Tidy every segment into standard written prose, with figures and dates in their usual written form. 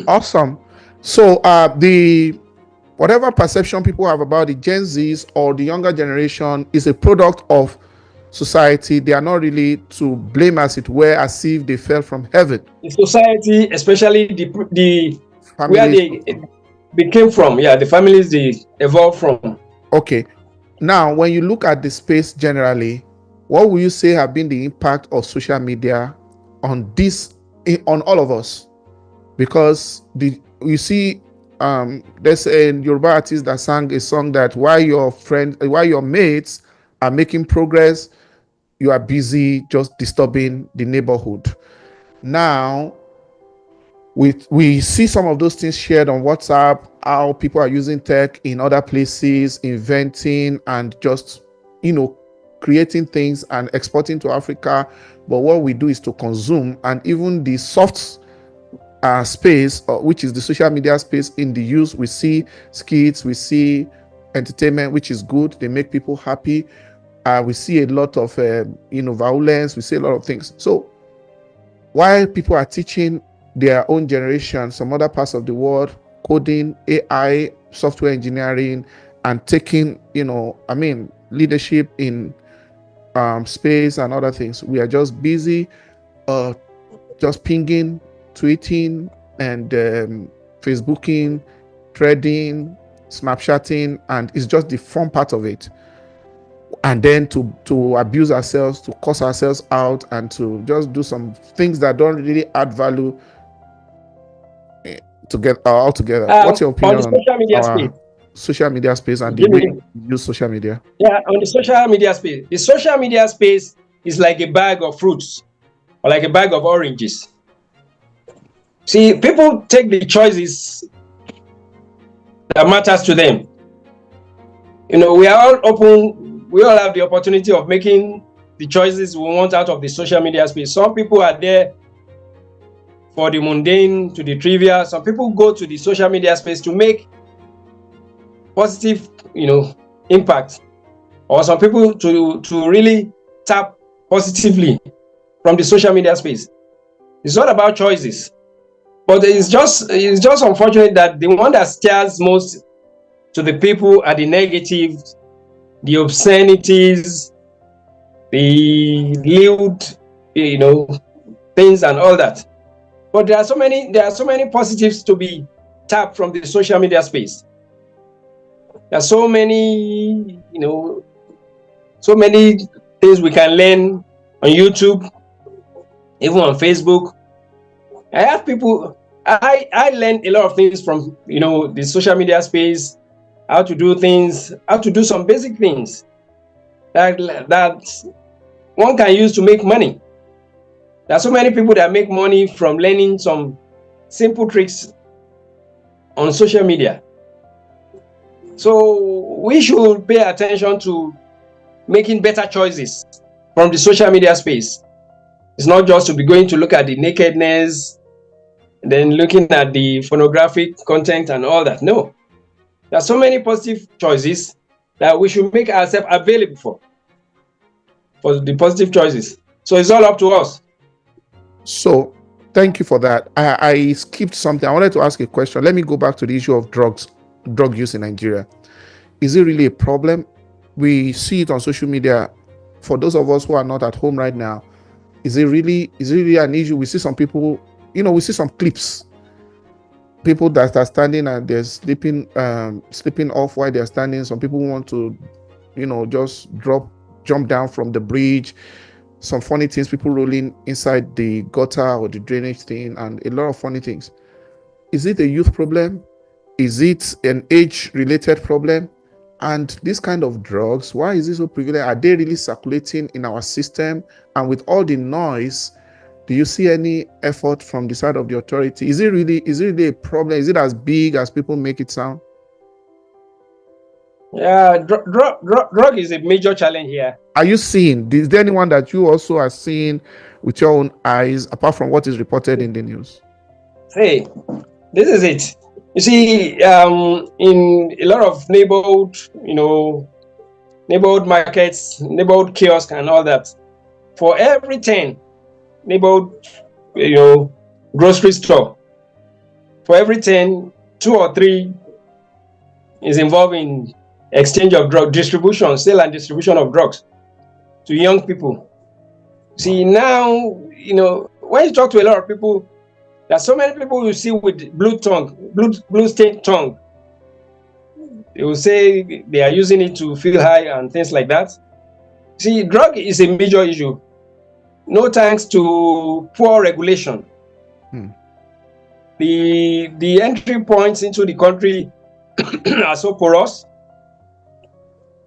Awesome. So the whatever perception people have about the Gen Zs or the younger generation is a product of society. They are not really to blame, as it were, as if they fell from heaven. The society, especially the where Families. they came from, the families they evolved from. Okay. Now, when you look at the space generally, what will you say have been the impact of social media on this, on all of us? Because you see, there's a Yoruba artist that sang a song that while your mates are making progress, you are busy just disturbing the neighborhood. Now, we see some of those things shared on WhatsApp, how people are using tech in other places, inventing and just, creating things and exporting to Africa. But what we do is to consume, and even the soft space, which is the social media space in the use, we see skits, we see entertainment, which is good. They make people happy. We see a lot of, violence. We see a lot of things. So while people are teaching their own generation, some other parts of the world, coding, AI, software engineering, and taking, leadership in space and other things, we are just busy, just pinging, tweeting, and Facebooking, threading, Snapchatting, and it's just the fun part of it. And then to abuse ourselves, to cuss ourselves out, and to just do some things that don't really add value altogether. What's your opinion on the social media space? Social media space and the way you use social media? Yeah, on the social media space. The social media space is like a bag of fruits or like a bag of oranges. See, people take the choices that matters to them. We are all open. We all have the opportunity of making the choices we want out of the social media space. Some people are there for the mundane to the trivial. Some people go to the social media space to make positive, impact. Or some people to really tap positively from the social media space. It's all about choices. But it's just unfortunate that the one that stares most to the people are the negative, the obscenities, the lewd, things and all that. But there are so many positives to be tapped from the social media space. There are so many, so many things we can learn on YouTube, even on Facebook. I learned a lot of things from, the social media space, how to do things, how to do some basic things that one can use to make money. There are so many people that make money from learning some simple tricks on social media. So we should pay attention to making better choices from the social media space. It's not just to be going to look at the nakedness, then looking at the pornographic content and all that. No. There are so many positive choices that we should make ourselves available for the positive choices. So it's all up to us. So thank you for that. I skipped something. I wanted to ask a question. Let me go back to the issue of drug use in Nigeria. Is it really a problem? We see it on social media. For those of us who are not at home right now, is it really an issue? We see some people, we see some clips. People that are standing and they're sleeping off while they're standing. Some people want to, just jump down from the bridge. Some funny things, people rolling inside the gutter or the drainage thing, and a lot of funny things. Is it a youth problem? Is it an age-related problem? And this kind of drugs, why is it so prevalent? Are they really circulating in our system? And with all the noise, do you see any effort from the side of the authority? Is it really a problem? Is it as big as people make it sound? Yeah, drug is a major challenge here. Are you seeing? Is there anyone that you also are seeing with your own eyes, apart from what is reported in the news? Hey, this is it. You see, in a lot of neighborhood markets, neighborhood kiosks and all that, for every 10 neighborhood, grocery store, for every 10, 2 or 3 is involved in exchange of drug distribution, sale and distribution of drugs to young people. See, now, when you talk to a lot of people, there are so many people you see with blue stained tongue. They will say they are using it to feel high and things like that. See, drug is a major issue. No thanks to poor regulation. The entry points into the country are so porous.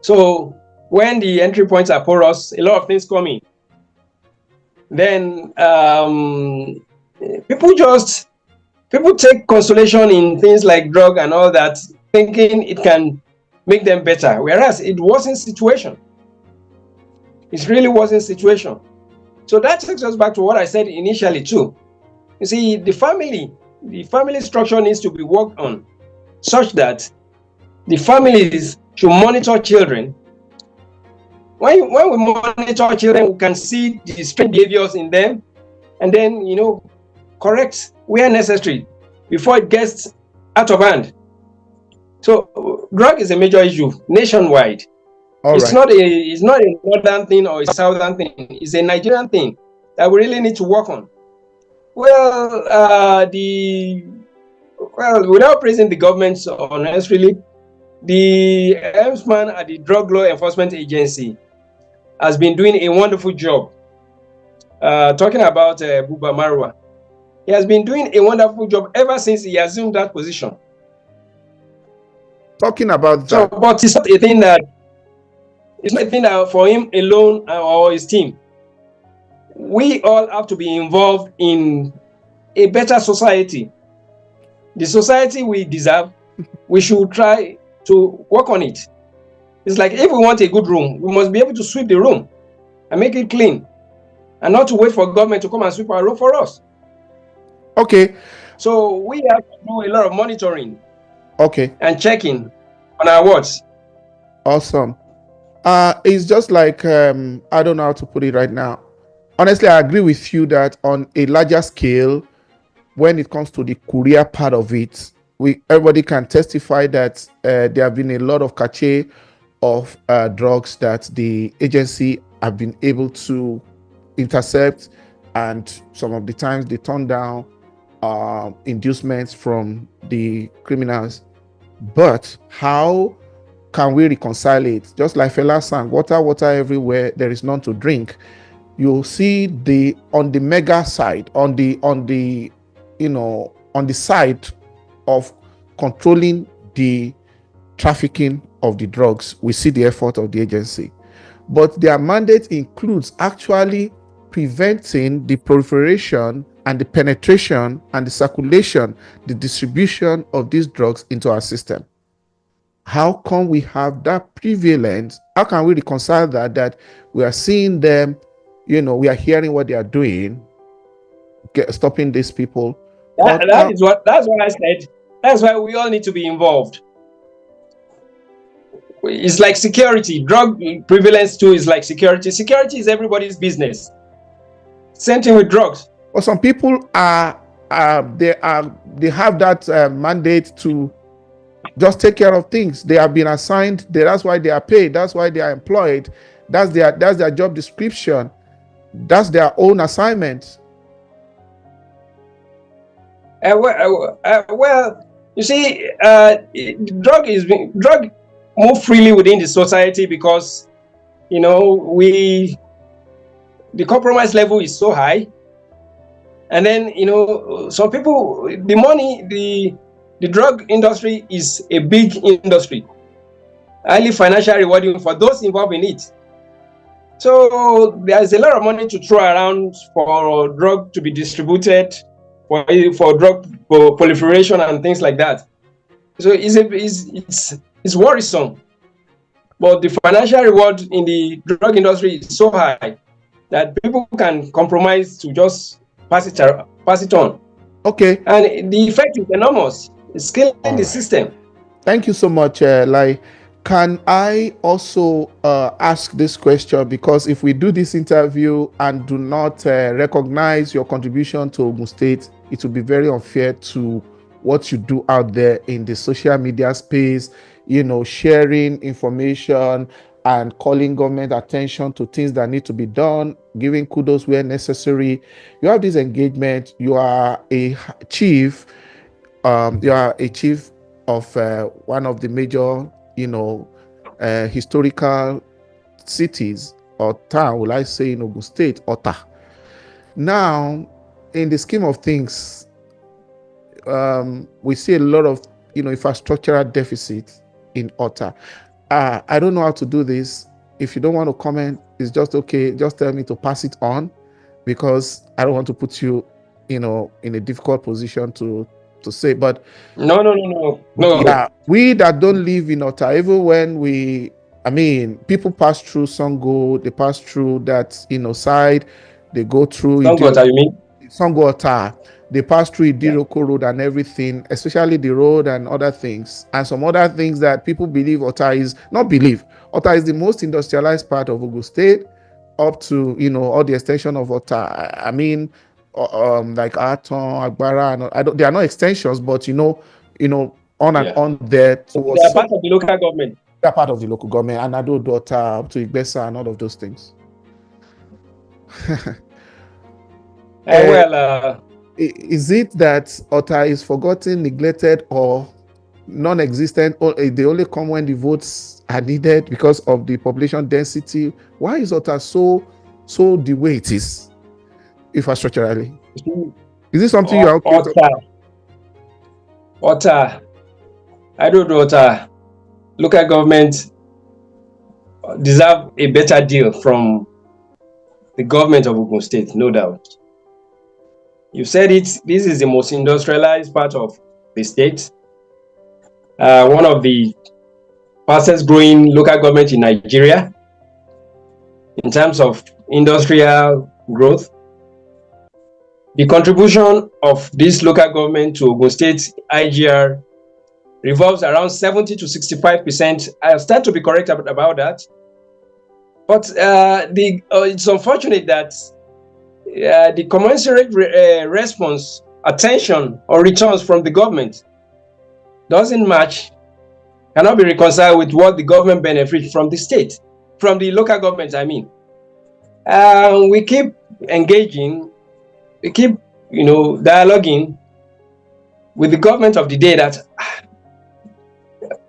So when the entry points are porous, a lot of things come in. Then people take consolation in things like drug and all that, thinking it can make them better, whereas it wasn't situation. It really wasn't situation. So that takes us back to what I said initially too. You see, the family structure needs to be worked on such that the families should monitor children. When we monitor children, we can see the strange behaviors in them and then, correct where necessary before it gets out of hand. So drug is a major issue nationwide. It's not a northern thing or a southern thing. It's a Nigerian thing that we really need to work on. Well, without praising the government unnecessarily, the helmsman at the Drug Law Enforcement Agency has been doing a wonderful job. Talking about Buba Marwa, he has been doing a wonderful job ever since he assumed that position. Talking about that. So, but it's not a thing that for him alone or his team. We all have to be involved in a better society. The society we deserve, we should try to work on it. It's like if we want a good room, we must be able to sweep the room and make it clean, and not to wait for government to come and sweep our room for us. Okay. So we have to do a lot of monitoring. Okay. And checking on our words. Awesome. It's just like, I don't know how to put it right now. Honestly, I agree with you that on a larger scale, when it comes to the courier part of it, everybody can testify that there have been a lot of cache of drugs that the agency have been able to intercept, and some of the times they turn down inducements from the criminals. But how can we reconcile it? Just like Fela sang, water everywhere, there is none to drink. You'll see on the mega side, on the side of controlling the trafficking of the drugs, we see the effort of the agency. But their mandate includes actually preventing the proliferation and the penetration and the circulation, the distribution of these drugs into our system. How come we have that prevalence? How can we reconcile that we are seeing them, we are hearing what they are doing, stopping these people? That's what I said. That's why we all need to be involved. It's like security. Drug prevalence too is like security. Security is everybody's business. Same thing with drugs. Well, some people they have that mandate to just take care of things. They have been assigned. That's why they are paid. That's why they are employed. That's their job description. That's their own assignment. Well, you see, drug move freely within the society because the compromise level is so high, and then some people, the drug industry is a big industry, highly financially rewarding for those involved in it. So there's a lot of money to throw around for drug to be distributed, for drug proliferation and things like that. So it's worrisome. But the financial reward in the drug industry is so high that people can compromise to just pass it on. Okay. And the effect is enormous. It's killing the system. Thank you so much, Lai. Can I also ask this question? Because if we do this interview and do not recognize your contribution to Ogun State, it will be very unfair to what you do out there in the social media space, sharing information and calling government attention to things that need to be done, giving kudos where necessary. You have this engagement. You are a chief. You are a chief of one of the major, historical cities or town, will I say, in Ogun State, Ota. Now, in the scheme of things, we see a lot of, infrastructural deficit in Ota. I don't know how to do this. If you don't want to comment, it's just okay. Just tell me to pass it on, because I don't want to put you, in a difficult position to say. But no. yeah, we that don't live in Ota, even when people pass through Songo, they pass through that, side, they go through Songo, you mean? Songo Ota, they pass through Idiroko Road and everything, especially the road and other things, and some other things that people believe Ota is the most industrialized part of Ogun State, up to, all the extension of Ota. Like Aton, Agbara, and they are not extensions, but on and on there towards. They are part of the local government. They are part of the local government, and Ado Dota up to Igbesa and all of those things. Is it that Ota is forgotten, neglected, or non-existent, or they only come when the votes are needed because of the population density? Why is Ota so the way it is infrastructurally? Is this something you're okay with? Ota, I don't know. Ota local government deserve a better deal from the government of Ogun State, no doubt. You said it, this is the most industrialized part of the state. One of the fastest growing local government in Nigeria in terms of industrial growth. The contribution of this local government to Ogun State IGR revolves around 70 to 65%. I'll stand to be correct about that. But it's unfortunate that the commensurate response, attention, or returns from the government doesn't match, cannot be reconciled with what the government benefits from the state, from the local government, we keep engaging, we keep, dialoguing with the government of the day that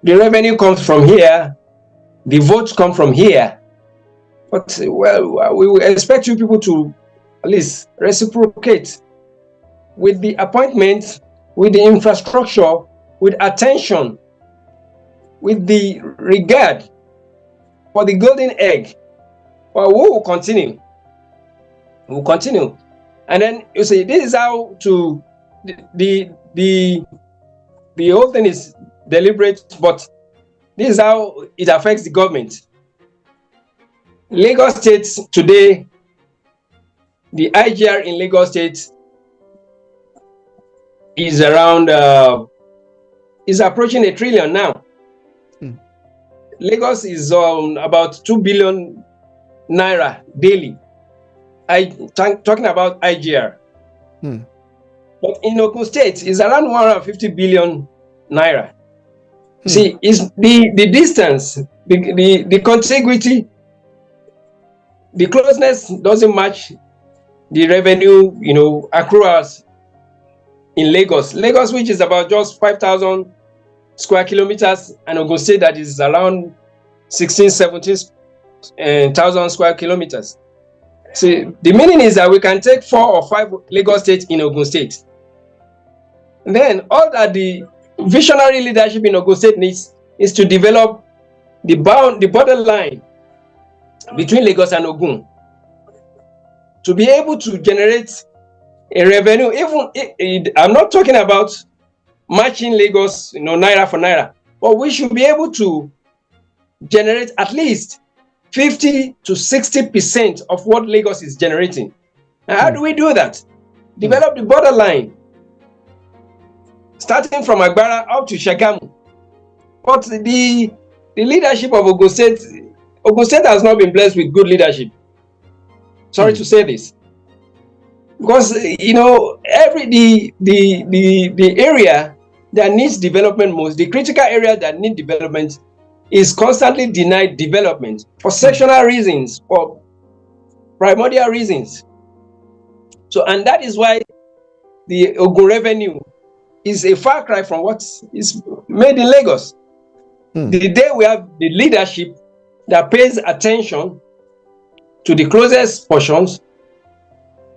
the revenue comes from here, the votes come from here. But, well, we will expect you people to at least reciprocate with the appointment, with the infrastructure, with attention, with the regard for the golden egg. Well, we will continue. We'll continue. And then you say, this is how to, the whole thing is deliberate, but this is how it affects the government. Lagos State today, the IGR in Lagos State is around, is approaching 1 trillion now. Lagos is about 2 billion naira daily. Talking about IGR. But in Ogun State, it's around 150 billion naira. See, is the distance, the contiguity, the closeness doesn't match the revenue, accruals in Lagos. Lagos, which is about just 5,000 square kilometers, and Ogun State that is around 16, 17,000 square kilometers. See, the meaning is that we can take 4 or 5 Lagos states in Ogun State. And then all that the visionary leadership in Ogun State needs is to develop the borderline between Lagos and Ogun, to be able to generate a revenue. Even I'm not talking about matching Lagos, naira for naira, but we should be able to generate at least 50 to 60% of what Lagos is generating. Now, how do we do that? Develop the borderline, starting from Agbara up to Shagamu. But the leadership of Ogun State has not been blessed with good leadership. Sorry to say this, because the area that needs development most, the critical area that need development, is constantly denied development for sectional reasons, for primordial reasons. So, and that is why the Ogun revenue is a far cry from what is made in Lagos. The day we have the leadership that pays attention to the closest portions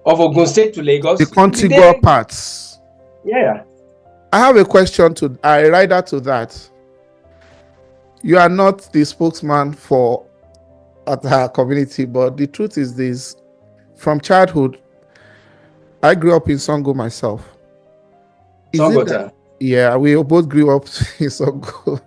of Ogun State to Lagos, the contiguous parts. Yeah. I have a question to I rider to that. You are not the spokesman for our community, but the truth is this: from childhood, I grew up in Songo myself. Yeah, we both grew up in Songo.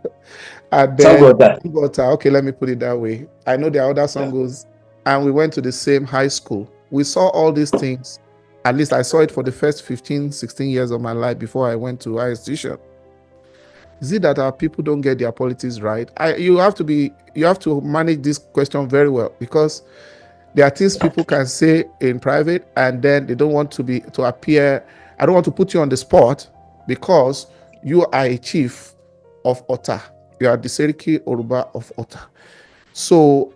And then Songota. Okay, let me put it that way. I know there are other Songos, and we went to the same high school. We saw all these things. At least I saw it for the first 15, 16 years of my life before I went to higher institution. Is it that our people don't get their politics right? You have to manage this question very well, because there are things people can say in private, and then they don't want to appear. I don't want to put you on the spot because you are a chief of Ota. You are the Seriki Oruba of Ota. So,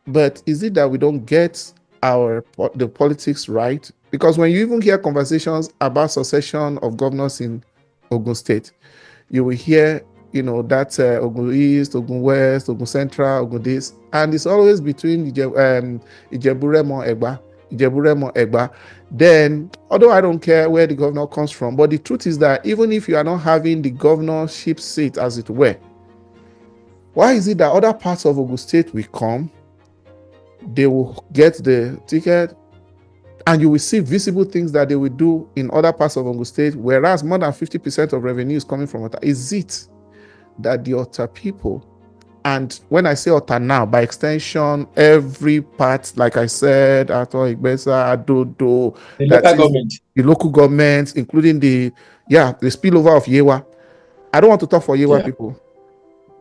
but is it that we don't get the politics right? Because when you even hear conversations about succession of governors in Ogun State, you will hear, that Ogun East, Ogun West, Ogun Central, Ogun this, and it's always between Ijeburemo Egba. Then, although I don't care where the governor comes from, but the truth is that even if you are not having the governorship seat, as it were, why is it that other parts of Ogun State will come, they will get the ticket, and you will see visible things that they will do in other parts of Ogun State, whereas more than 50% of revenue is coming from Ota? Is it that the Ota people, and when I say Ota now, by extension, every part, like I said, Ato, Igbesa, Adodo, the local government, including the spillover of Yewa. I don't want to talk for Yewa people,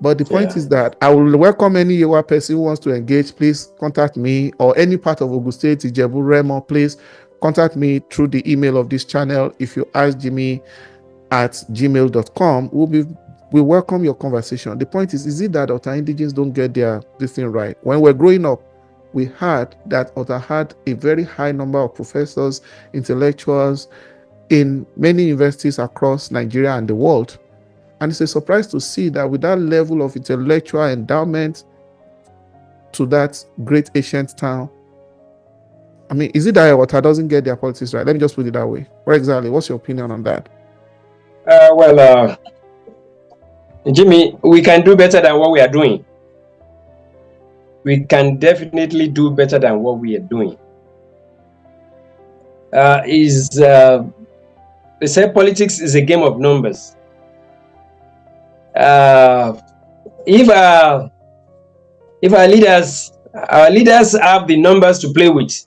but the point is that I will welcome any Yewa person who wants to engage. Please contact me, or any part of Ogun State, Ijebu-Remo, please contact me through the email of this channel. If you ask Jimmy at gmail.com, we welcome your conversation. The point is it that Ota indigenes don't get this thing right? When we're growing up, we heard that Ota had a very high number of professors, intellectuals in many universities across Nigeria and the world. And it's a surprise to see that with that level of intellectual endowment to that great ancient town, I mean, is it that Ota doesn't get their politics right? Let me just put it that way. What exactly? What's your opinion on that? Jimmy, we can do better than what we are doing. We can definitely do better than what we are doing. They say politics is a game of numbers. If our leaders have the numbers to play with,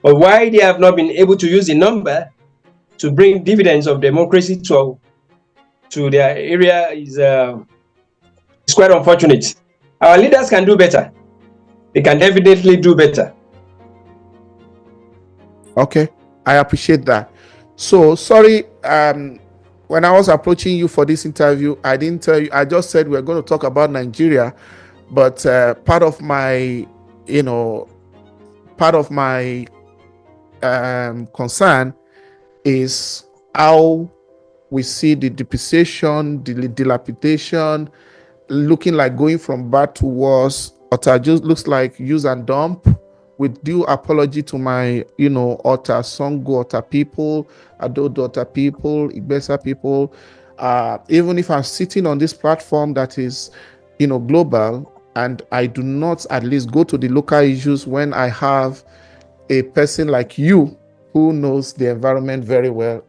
but why they have not been able to use the number to bring dividends of democracy to their area is quite unfortunate. Our leaders can do better. They can definitely do better. Okay, I appreciate that. So sorry, when I was approaching you for this interview, I didn't tell you. I just said we're going to talk about Nigeria, but part of my concern is how we see the depreciation, the dilapidation, looking like going from bad to worse. Ota just looks like use and dump. With due apology to my, Ota, Songo Ota people, Adodo Ota people, Igbesa people, even if I'm sitting on this platform that is, global, and I do not at least go to the local issues when I have a person like you who knows the environment very well,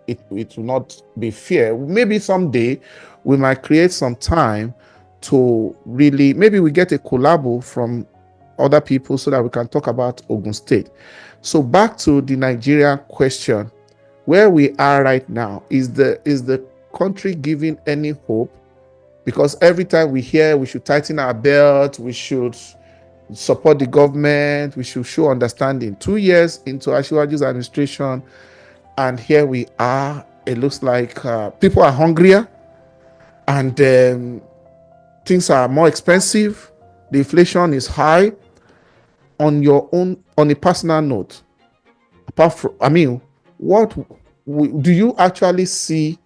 it will not be fair. Maybe someday we might create some time to really, maybe we get a collabo from other people so that we can talk about Ogun State. So back to the Nigeria question, where we are right now, is the country giving any hope? Because every time we hear we should tighten our belt, we should support the government, we should show understanding. 2 years into Asiwaju's administration, and here we are It looks like people are hungrier, and things are more expensive. The inflation is high. On your own, on a personal note, apart from, I mean, what do you actually see?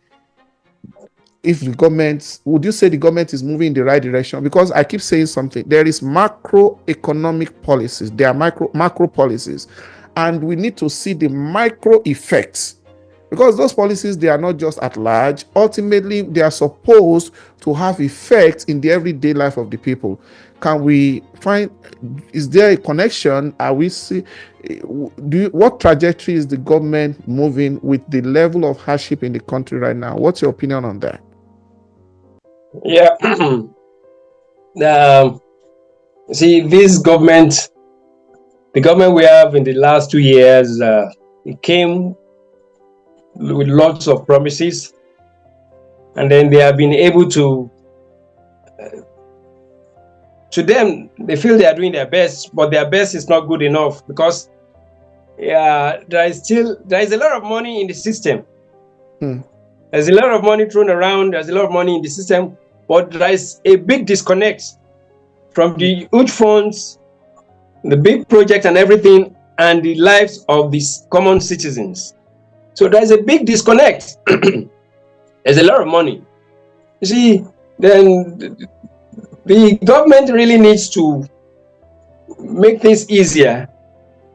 If the government, would you say the government is moving in the right direction? Because I keep saying something. There is macroeconomic policies, there are macro policies, and we need to see the micro effects, because those policies, they are not just at large. Ultimately, they are supposed to have effects in the everyday life of the people. Can we find, is there a connection? Are we see, what trajectory is the government moving with the level of hardship in the country right now? What's your opinion on that? Yeah. See, this government, the government we have in the last 2 years, it came with lots of promises, and then they have been able to them, they feel they are doing their best, but their best is not good enough, because there is a lot of money in the system. There's a lot of money thrown around, there's a lot of money in the system, but there is a big disconnect from the huge funds, the big projects and everything, and the lives of these common citizens. So there's a big disconnect. There's a lot of money. You see, then the government really needs to make things easier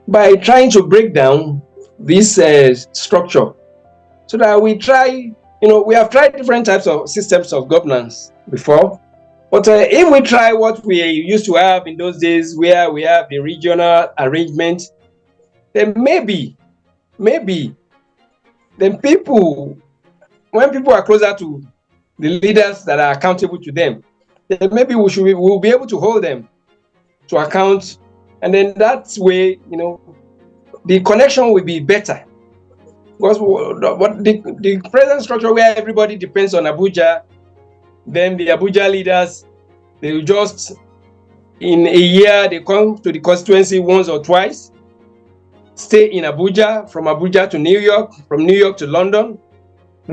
by trying to break down this structure, so that we try, we have tried different types of systems of governance before, but if we try what we used to have in those days, where we have the regional arrangement, then maybe, then when people are closer to the leaders that are accountable to them, then maybe we'll be able to hold them to account, and then that way, the connection will be better. Because what the present structure, where everybody depends on Abuja, then the Abuja leaders, they will just, in a year, they come to the constituency once or twice, stay in Abuja, from Abuja to New York, from New York to London,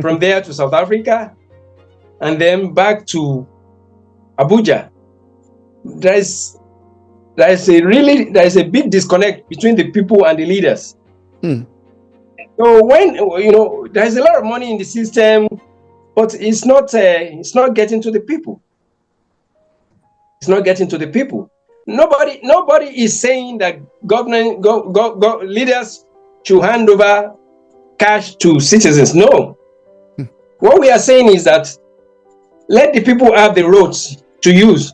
from there to South Africa, and then back to Abuja. There is a big disconnect between the people and the leaders. So when there's a lot of money in the system, but it's not getting to the people. It's not getting to the people. Nobody is saying that leaders should hand over cash to citizens. No. What we are saying is that let the people have the roads to use.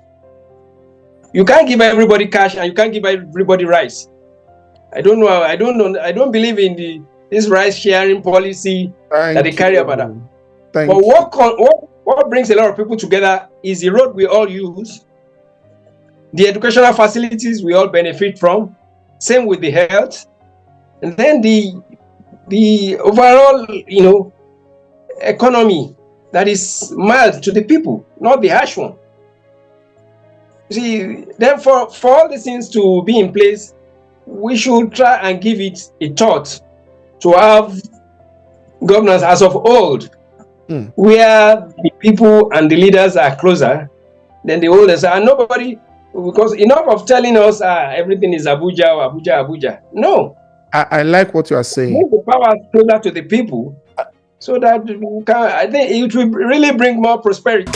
You can't give everybody cash, and you can't give everybody rice. I don't know. I don't believe in this rice sharing policy that they carry about. But what brings a lot of people together is the road we all use, the educational facilities we all benefit from, same with the health, and then the overall economy that is mild to the people, not the harsh one. See, then for all these things to be in place, we should try and give it a thought to have governance as of old, where the people and the leaders are closer than the oldest. And nobody, because enough of telling us everything is Abuja or Abuja. No. I like what you are saying. Move the power closer to the people, so that I think it will really bring more prosperity.